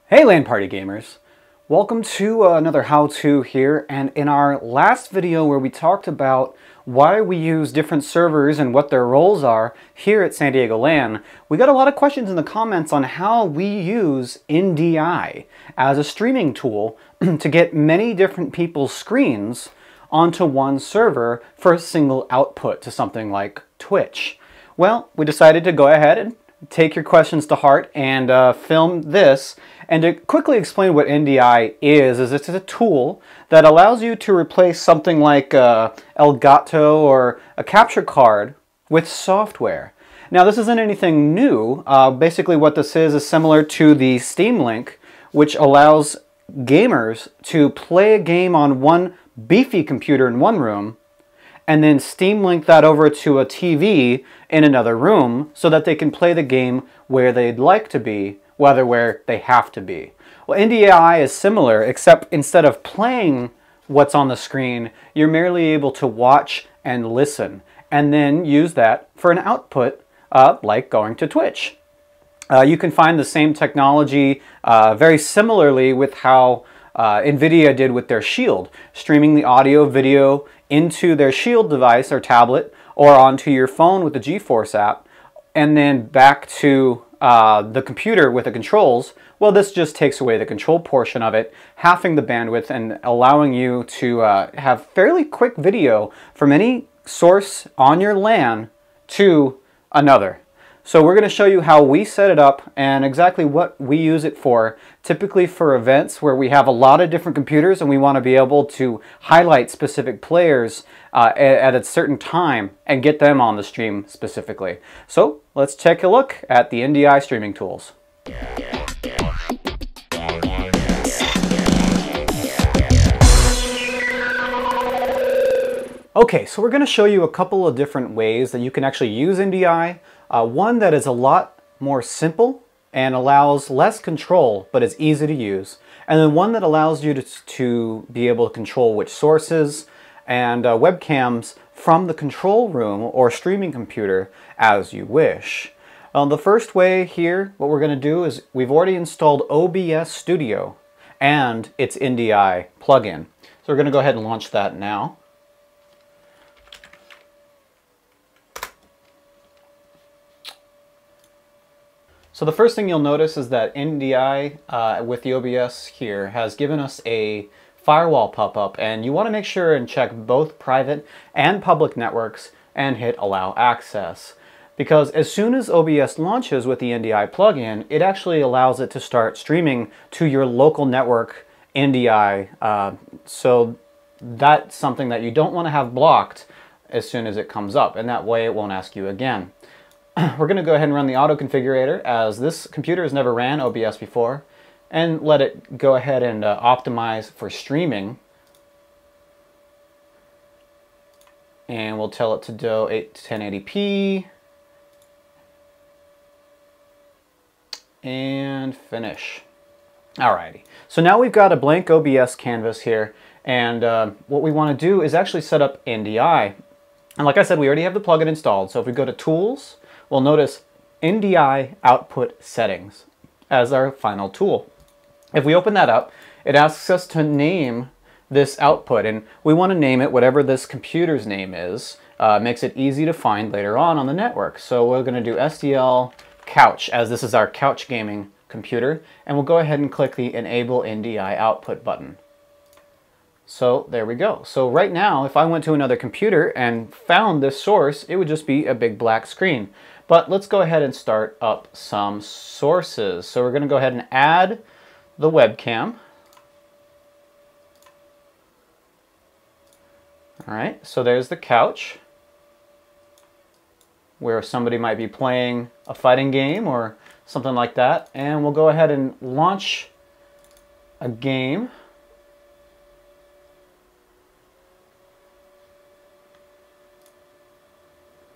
Hey LAN party gamers! Welcome to another how-to here, and in our last video where we talked about why we use different servers and what their roles are here at San Diego LAN, we got a lot of questions in the comments on how we use Ndi as a streaming tool to get many different people's screens onto one server for a single output to something like Twitch. Well, we decided to go ahead and take your questions to heart and film this. And to quickly explain what Ndi is it's a tool that allows you to replace something like Elgato or a capture card with software. Now this isn't anything new. Basically what this is similar to the Steam Link, which allows gamers to play a game on one beefy computer in one room and then Steam Link that over to a TV in another room so that they can play the game where they'd like to be, whether where they have to be. Well, Ndi is similar, except instead of playing what's on the screen, you're merely able to watch and listen, and then use that for an output like going to Twitch. You can find the same technology very similarly with how NVIDIA did with their Shield, streaming the audio video into their Shield device or tablet or onto your phone with the GeForce app, and then back to the computer with the controls. Well, this just takes away the control portion of it, halving the bandwidth and allowing you to have fairly quick video from any source on your LAN to another. So we're going to show you how we set it up and exactly what we use it for, typically for events where we have a lot of different computers and we want to be able to highlight specific players at a certain time and get them on the stream specifically. So let's take a look at the Ndi Streaming Tools. Okay, so we're going to show you a couple of different ways that you can actually use Ndi. One that is a lot more simple and allows less control, but is easy to use. And then one that allows you to be able to control which sources and webcams from the control room or streaming computer as you wish. The first way here, what we're going to do is we've already installed OBS Studio and its Ndi plugin. So we're going to go ahead and launch that now. So the first thing you'll notice is that Ndi with the OBS here has given us a firewall pop-up, and you want to make sure and check both private and public networks and hit allow access. Because as soon as OBS launches with the Ndi plugin, it actually allows it to start streaming to your local network Ndi. So that's something that you don't want to have blocked as soon as it comes up, and that way it won't ask you again. We're going to go ahead and run the auto configurator, as this computer has never ran OBS before, and let it go ahead and optimize for streaming. And we'll tell it to do 1080p and finish. Alrighty, so now we've got a blank OBS canvas here, and what we want to do is actually set up Ndi. And like I said, we already have the plugin installed, so if we go to Tools, we'll notice Ndi Output Settings as our final tool. If we open that up, it asks us to name this output, and we want to name it whatever this computer's name is. Makes it easy to find later on the network. So we're going to do SDL Couch, as this is our couch gaming computer, and we'll go ahead and click the Enable Ndi Output button. So there we go. So right now, if I went to another computer and found this source, it would just be a big black screen. But let's go ahead and start up some sources. So we're going to go ahead and add the webcam. All right, so there's the couch where somebody might be playing a fighting game or something like that. And we'll go ahead and launch a game.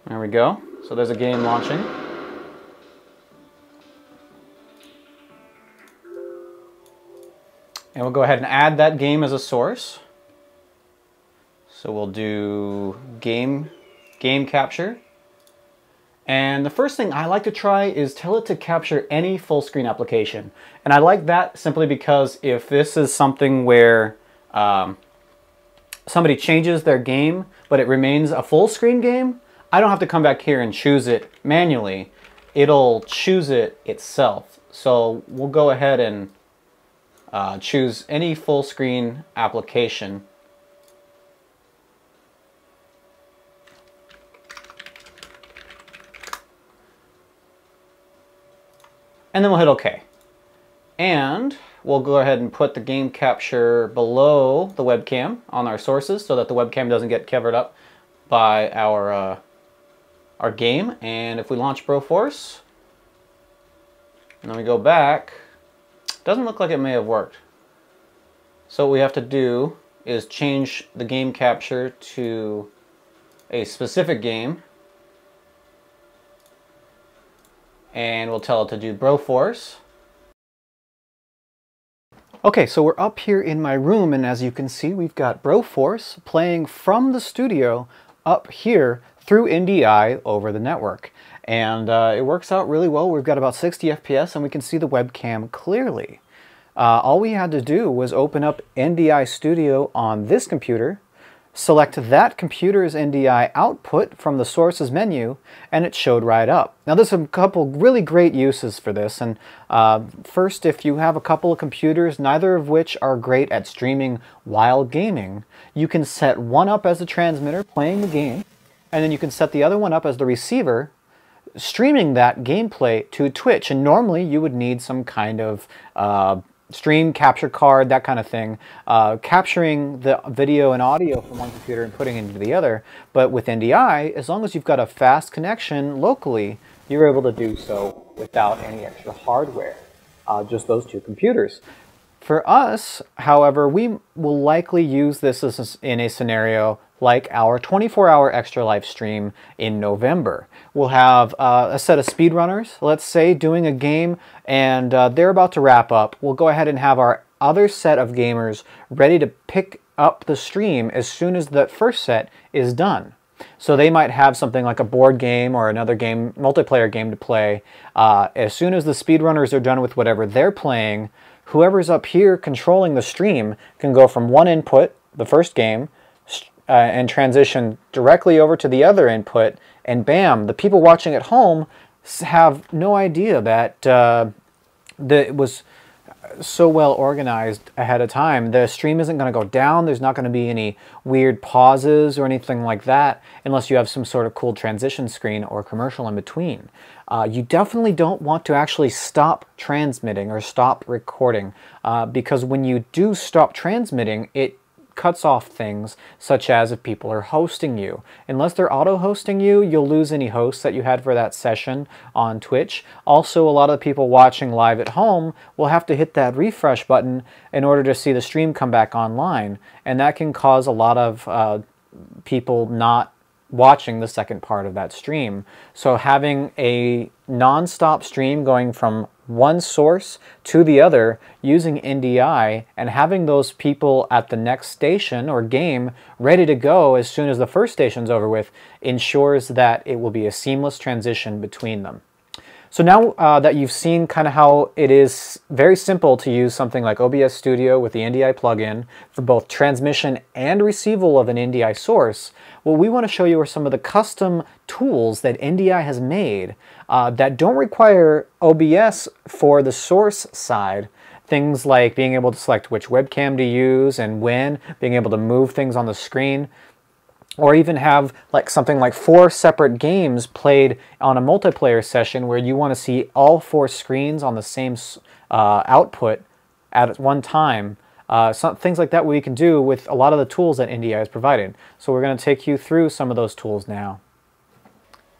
There we go. So there's a game launching. And we'll go ahead and add that game as a source. So we'll do game capture. And the first thing I like to try is tell it to capture any full screen application. And I like that simply because if this is something where somebody changes their game, but it remains a full screen game, I don't have to come back here and choose it manually. It'll choose it itself. So we'll go ahead and choose any full screen application. And then we'll hit OK. And we'll go ahead and put the game capture below the webcam on our sources so that the webcam doesn't get covered up by our game. And if we launch Broforce, and then we go back, doesn't look like it may have worked. So what we have to do is change the game capture to a specific game. And we'll tell it to do Broforce. Okay, so we're up here in my room, and as you can see, we've got Broforce playing from the studio up here through Ndi over the network. And it works out really well. We've got about 60 FPS, and we can see the webcam clearly. All we had to do was open up Ndi Studio on this computer, select that computer's Ndi Output from the sources menu, and it showed right up. Now there's a couple really great uses for this, and first, if you have a couple of computers, neither of which are great at streaming while gaming, you can set one up as the transmitter playing the game, and then you can set the other one up as the receiver streaming that gameplay to Twitch. And normally you would need some kind of stream capture card, that kind of thing, capturing the video and audio from one computer and putting it into the other. But with NDI, as long as you've got a fast connection locally, you're able to do so without any extra hardware, just those two computers. For us, however, we will likely use this in a scenario like our 24-hour Extra Life stream in November. We'll have a set of speedrunners, let's say, doing a game, and they're about to wrap up. We'll go ahead and have our other set of gamers ready to pick up the stream as soon as the first set is done. So they might have something like a board game or another game, multiplayer game to play. As soon as the speedrunners are done with whatever they're playing, whoever's up here controlling the stream can go from one input, the first game, and transition directly over to the other input, and bam, the people watching at home have no idea that it was so well organized ahead of time. The stream isn't going to go down. There's not going to be any weird pauses or anything like that unless you have some sort of cool transition screen or commercial in between. You definitely don't want to actually stop transmitting or stop recording because when you do stop transmitting, it cuts off things such as if people are hosting you. Unless they're auto-hosting you, you'll lose any hosts that you had for that session on Twitch. Also, a lot of the people watching live at home will have to hit that refresh button in order to see the stream come back online, and that can cause a lot of people not watching the second part of that stream. So having a non-stop stream going from one source to the other using NDI and having those people at the next station or game ready to go as soon as the first station's over with ensures that it will be a seamless transition between them. So now that you've seen kind of how it is very simple to use something like OBS Studio with the NDI plugin for both transmission and receival of an NDI source, what we want to show you are some of the custom tools that NDI has made that don't require OBS for the source side. Things like being able to select which webcam to use and when, being able to move things on the screen, or even have like something like 4 separate games played on a multiplayer session where you want to see all 4 screens on the same output at one time. Things like that we can do with a lot of the tools that NDI has provided. So we're going to take you through some of those tools now.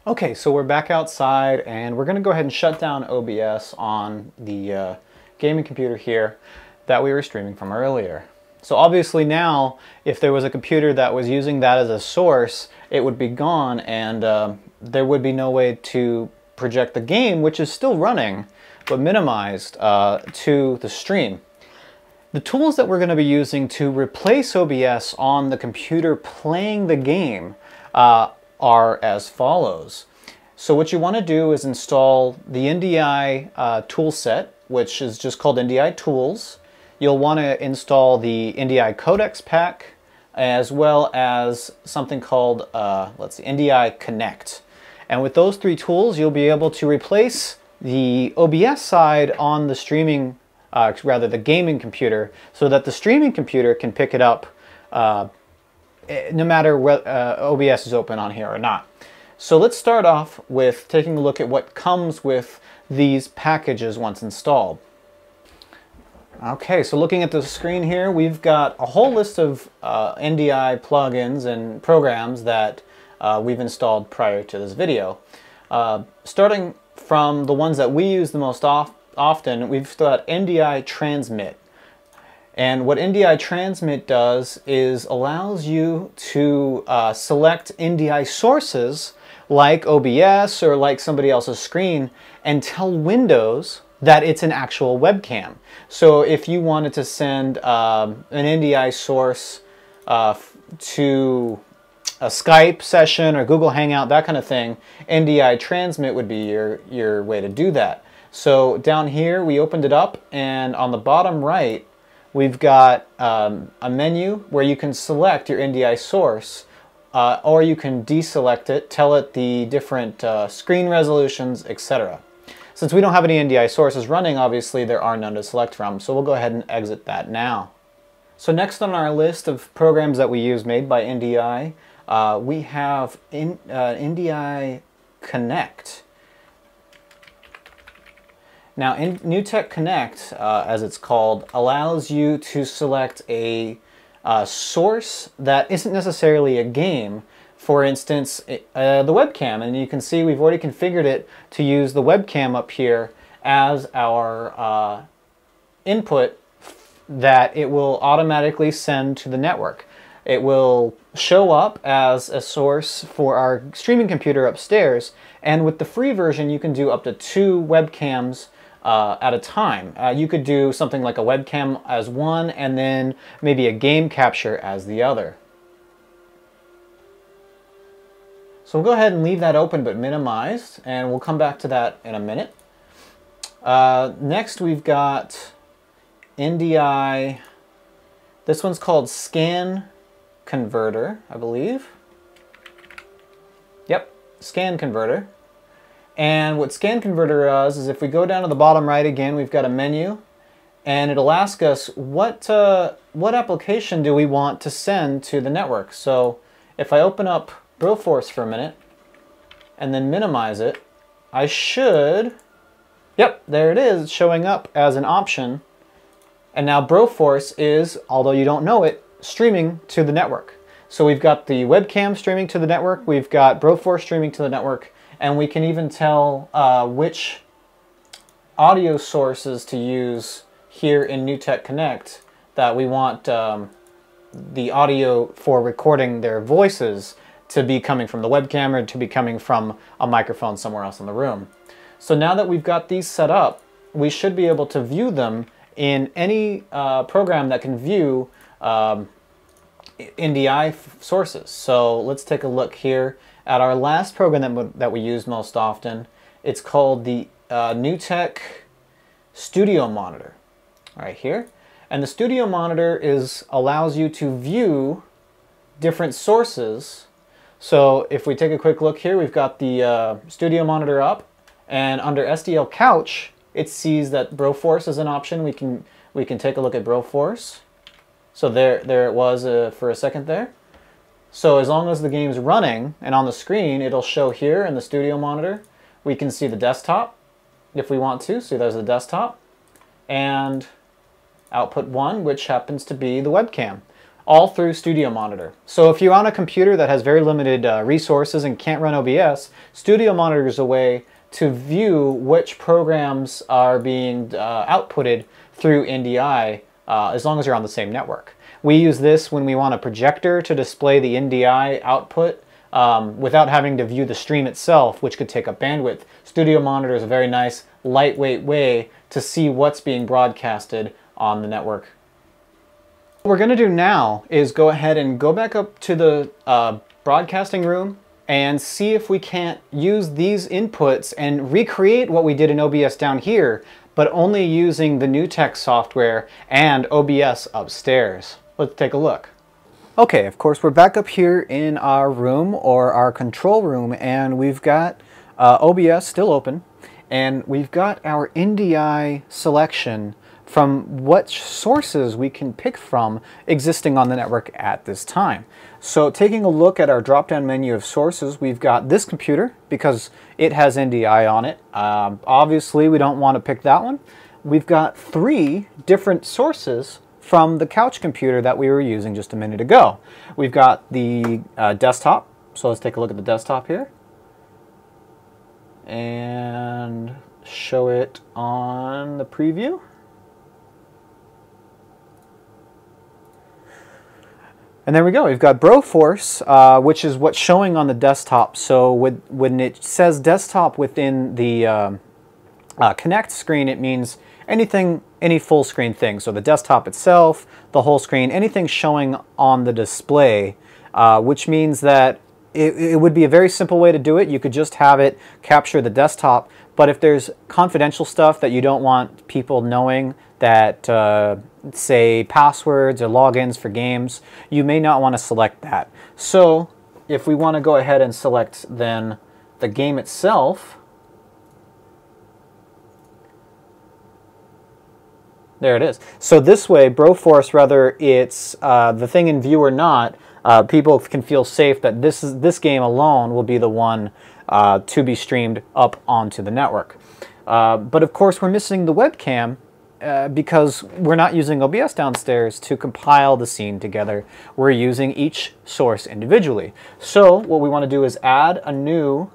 Okay, so we're back outside and we're going to go ahead and shut down OBS on the gaming computer here that we were streaming from earlier. So obviously now, if there was a computer that was using that as a source, it would be gone and there would be no way to project the game, which is still running, but minimized to the stream. The tools that we're going to be using to replace OBS on the computer playing the game are as follows. So what you want to do is install the Ndi tool set, which is just called Ndi Tools. You'll want to install the Ndi Codecs pack, as well as something called, Ndi Connect. And with those three tools, you'll be able to replace the OBS side on the streaming, the gaming computer, so that the streaming computer can pick it up no matter what OBS is open on here or not. So let's start off with taking a look at what comes with these packages once installed. Okay, so looking at the screen here, we've got a whole list of Ndi plugins and programs that we've installed prior to this video. Starting from the ones that we use the most often, we've got Ndi Transmit. And what Ndi Transmit does is allows you to select Ndi sources like OBS or like somebody else's screen and tell Windows that it's an actual webcam. So if you wanted to send an Ndi source to a Skype session or Google Hangout, that kind of thing, Ndi Transmit would be your way to do that. So down here, we opened it up, and on the bottom right, we've got a menu where you can select your Ndi source, or you can deselect it, tell it the different screen resolutions, etc. Since we don't have any Ndi sources running, obviously there are none to select from, so we'll go ahead and exit that now. So next on our list of programs that we use made by Ndi, we have Ndi Connect. Now, NewTek Connect, as it's called, allows you to select a source that isn't necessarily a game. For instance, the webcam, and you can see we've already configured it to use the webcam up here as our input that it will automatically send to the network. It will show up as a source for our streaming computer upstairs, and with the free version you can do up to 2 webcams at a time. You could do something like a webcam as one and then maybe a game capture as the other. So we'll go ahead and leave that open but minimized, and we'll come back to that in a minute. Next we've got Ndi, this one's called Scan Converter, I believe. Yep, Scan Converter. And what Scan Converter does is if we go down to the bottom right again, we've got a menu, and it'll ask us what application do we want to send to the network. So if I open up Broforce for a minute and then minimize it, I should, yep, there it is, showing up as an option. And now Broforce is, although you don't know it, streaming to the network. So we've got the webcam streaming to the network, we've got Broforce streaming to the network, and we can even tell which audio sources to use here in NewTek Connect that we want the audio for recording their voices to be coming from the webcam or to be coming from a microphone somewhere else in the room. So now that we've got these set up, we should be able to view them in any program that can view Ndi sources. So let's take a look here at our last program that we use most often. It's called the NewTek Studio Monitor, right here. And the Studio Monitor allows you to view different sources. So if we take a quick look here, we've got the Studio Monitor up, and under SDL Couch, it sees that Broforce is an option. We can take a look at Broforce. So there it was for a second there. So as long as the game's running and on the screen, it'll show here in the Studio Monitor. We can see the desktop if we want to. So there's the desktop and output 1, which happens to be the webcam, all through Studio Monitor. So if you're on a computer that has very limited resources and can't run OBS, Studio Monitor is a way to view which programs are being outputted through Ndi as long as you're on the same network. We use this when we want a projector to display the Ndi output without having to view the stream itself, which could take up bandwidth. Studio Monitor is a very nice, lightweight way to see what's being broadcasted on the network. What we're going to do now is go ahead and go back up to the broadcasting room and see if we can't use these inputs and recreate what we did in OBS down here, but only using the NewTek software and OBS upstairs. Let's take a look. Okay, of course, we're back up here in our room, or our control room, and we've got OBS still open, and we've got our Ndi selection from what sources we can pick from existing on the network at this time. So taking a look at our drop-down menu of sources, we've got this computer because it has Ndi on it. Obviously, we don't want to pick that one. We've got 3 different sources from the couch computer that we were using just a minute ago. We've got the desktop, so let's take a look at the desktop here and show it on the preview. And there we go. We've got Broforce, which is what's showing on the desktop. So when it says desktop within the Connect screen, it means anything, any full screen thing. So the desktop itself, the whole screen, anything showing on the display, which means that it would be a very simple way to do it. You could just have it capture the desktop. But if there's confidential stuff that you don't want people knowing, that say passwords or logins for games, you may not want to select that. So if we want to go ahead and select then the game itself, there it is. So this way, Broforce, whether it's the thing in view or not, people can feel safe that this game alone will be the one to be streamed up onto the network. But of course, we're missing the webcam because we're not using OBS downstairs to compile the scene together. We're using each source individually. So what we want to do is add a new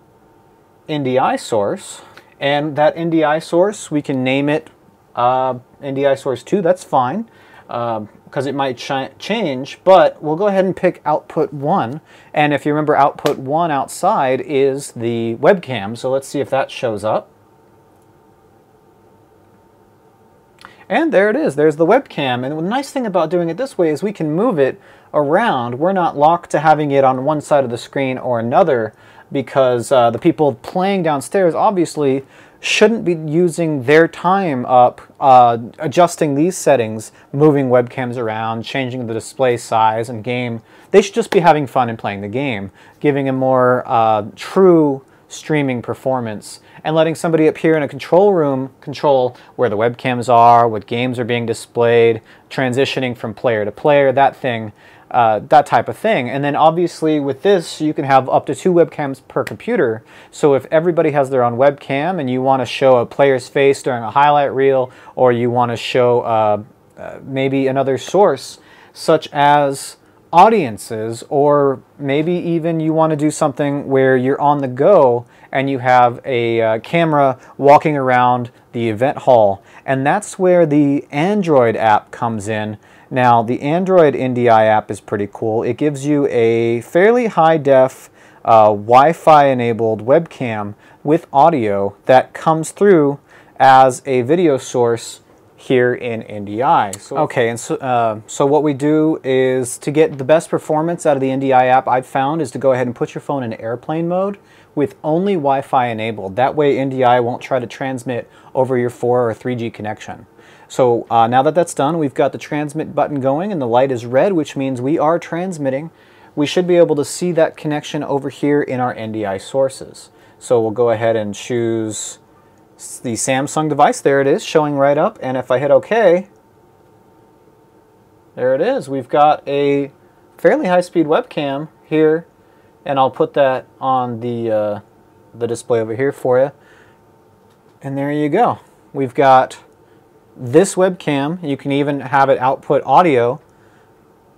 Ndi source, and that Ndi source, we can name it Ndi source 2, that's fine, because it might change, but we'll go ahead and pick output 1, and if you remember, output 1 outside is the webcam, so let's see if that shows up. And there it is, there's the webcam, and the nice thing about doing it this way is we can move it around. We're not locked to having it on one side of the screen or another, because the people playing downstairs obviously shouldn't be using their time up adjusting these settings, moving webcams around, changing the display size and game. They should just be having fun and playing the game, giving a more true streaming performance, and letting somebody up here in a control room control where the webcams are, what games are being displayed, transitioning from player to player, that type of thing. And then obviously with this, you can have up to 2 webcams per computer. So if everybody has their own webcam and you want to show a player's face during a highlight reel, or you want to show maybe another source, such as audiences, or maybe even you want to do something where you're on the go and you have a camera walking around the event hall, and that's where the Android app comes in. Now, the Android Ndi app is pretty cool. It gives you a fairly high-def Wi-Fi enabled webcam with audio that comes through as a video source here in Ndi. So what we do is, to get the best performance out of the Ndi app, I've found, is to go ahead and put your phone in airplane mode with only Wi-Fi enabled. That way Ndi won't try to transmit over your 4 or 3G connection. So now that that's done, we've got the transmit button going and the light is red, which means we are transmitting. We should be able to see that connection over here in our Ndi sources. So we'll go ahead and choose the Samsung device. There it is, showing right up, and if I hit OK, there it is. We've got a fairly high-speed webcam here, and I'll put that on the display over here for you. And there you go. We've got this webcam. You can even have it output audio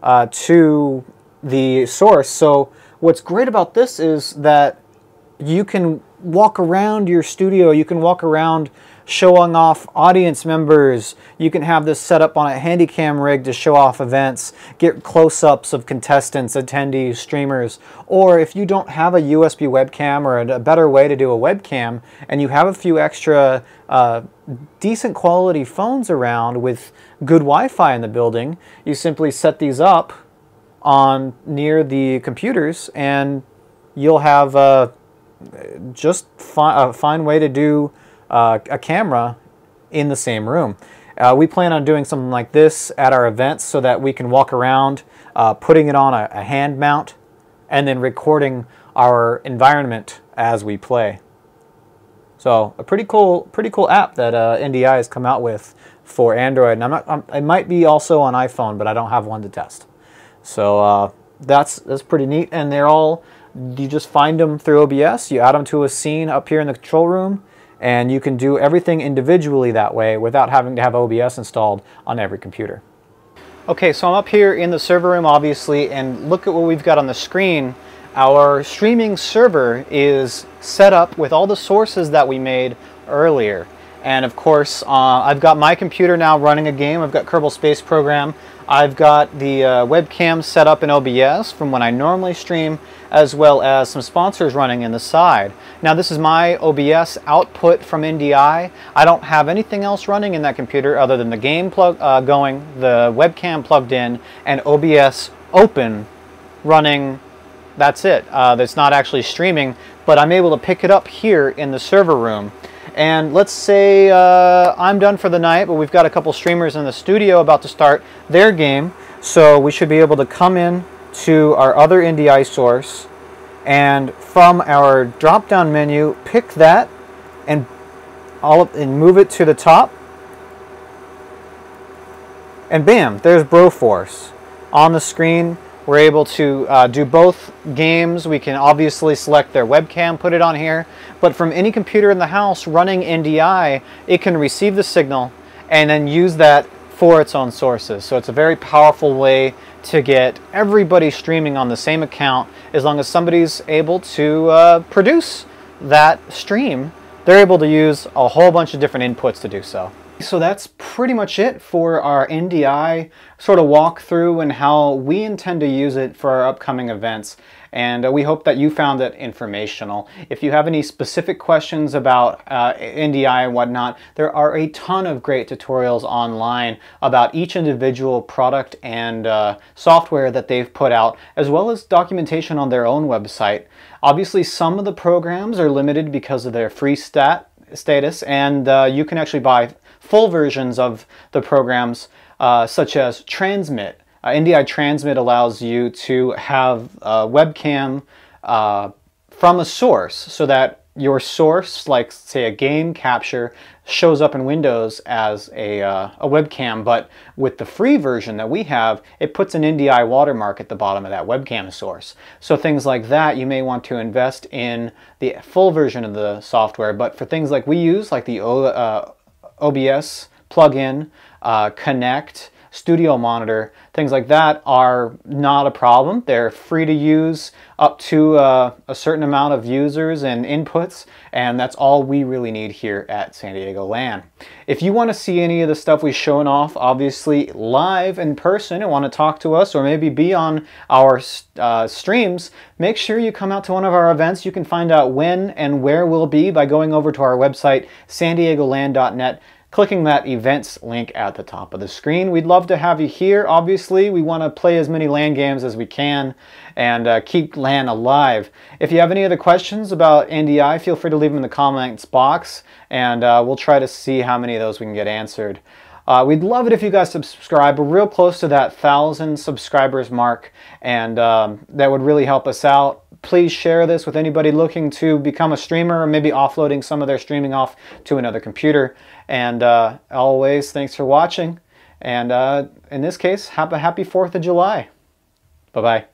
to the source. So what's great about this is that you can walk around your studio, you can walk around showing off audience members, you can have this set up on a handycam rig to show off events, get close-ups of contestants, attendees, streamers, or if you don't have a USB webcam or a better way to do a webcam, and you have a few extra decent quality phones around with good Wi-Fi in the building, you simply set these up on near the computers and you'll have just a fine way to do a camera in the same room. We plan on doing something like this at our events so that we can walk around, putting it on a hand mount, and then recording our environment as we play. So a pretty cool app that Ndi has come out with for Android. And it might be also on iPhone, but I don't have one to test. So that's pretty neat. And you just find them through OBS. You add them to a scene up here in the control room, and you can do everything individually that way without having to have OBS installed on every computer. Okay, so I'm up here in the server room, obviously, and look at what we've got on the screen. Our streaming server is set up with all the sources that we made earlier. And of course, I've got my computer now running a game. I've got Kerbal Space Program. I've got the webcam set up in OBS from when I normally stream, as well as some sponsors running in the side. Now this is my OBS output from Ndi. I don't have anything else running in that computer other than the game going, the webcam plugged in, and OBS open running. That's it. That's not actually streaming, but I'm able to pick it up here in the server room. And let's say I'm done for the night, but we've got a couple streamers in the studio about to start their game. So we should be able to come in to our other Ndi source, and from our drop-down menu, pick that and move it to the top. And bam, there's Broforce on the screen. We're able to do both games. We can obviously select their webcam, put it on here, but from any computer in the house running Ndi, it can receive the signal and then use that for its own sources. So it's a very powerful way to get everybody streaming on the same account. As long as somebody's able to produce that stream, they're able to use a whole bunch of different inputs to do so. So that's pretty much it for our Ndi sort of walkthrough and how we intend to use it for our upcoming events. And we hope that you found it informational. If you have any specific questions about Ndi and whatnot, there are a ton of great tutorials online about each individual product and software that they've put out, as well as documentation on their own website. Obviously, some of the programs are limited because of their free status, and you can actually buy full versions of the programs, such as Transmit. Ndi Transmit allows you to have a webcam from a source, so that your source, like say a game capture, shows up in Windows as a webcam, but with the free version that we have, it puts an Ndi watermark at the bottom of that webcam source. So things like that, you may want to invest in the full version of the software, but for things like we use, like the OBS plugin, Connect, Studio Monitor, things like that are not a problem. They're free to use up to a certain amount of users and inputs, and that's all we really need here at San Diego LAN. If you want to see any of the stuff we've shown off, obviously live in person, and want to talk to us or maybe be on our streams, make sure you come out to one of our events. You can find out when and where we'll be by going over to our website, sandiegolan.net, clicking that events link at the top of the screen. We'd love to have you here. Obviously, we want to play as many LAN games as we can and keep LAN alive. If you have any other questions about Ndi, feel free to leave them in the comments box, and we'll try to see how many of those we can get answered. We'd love it if you guys subscribe. We're real close to that 1,000 subscribers mark, and that would really help us out. Please share this with anybody looking to become a streamer, or maybe offloading some of their streaming off to another computer. And always, thanks for watching. And in this case, have a happy 4th of July. Bye-bye.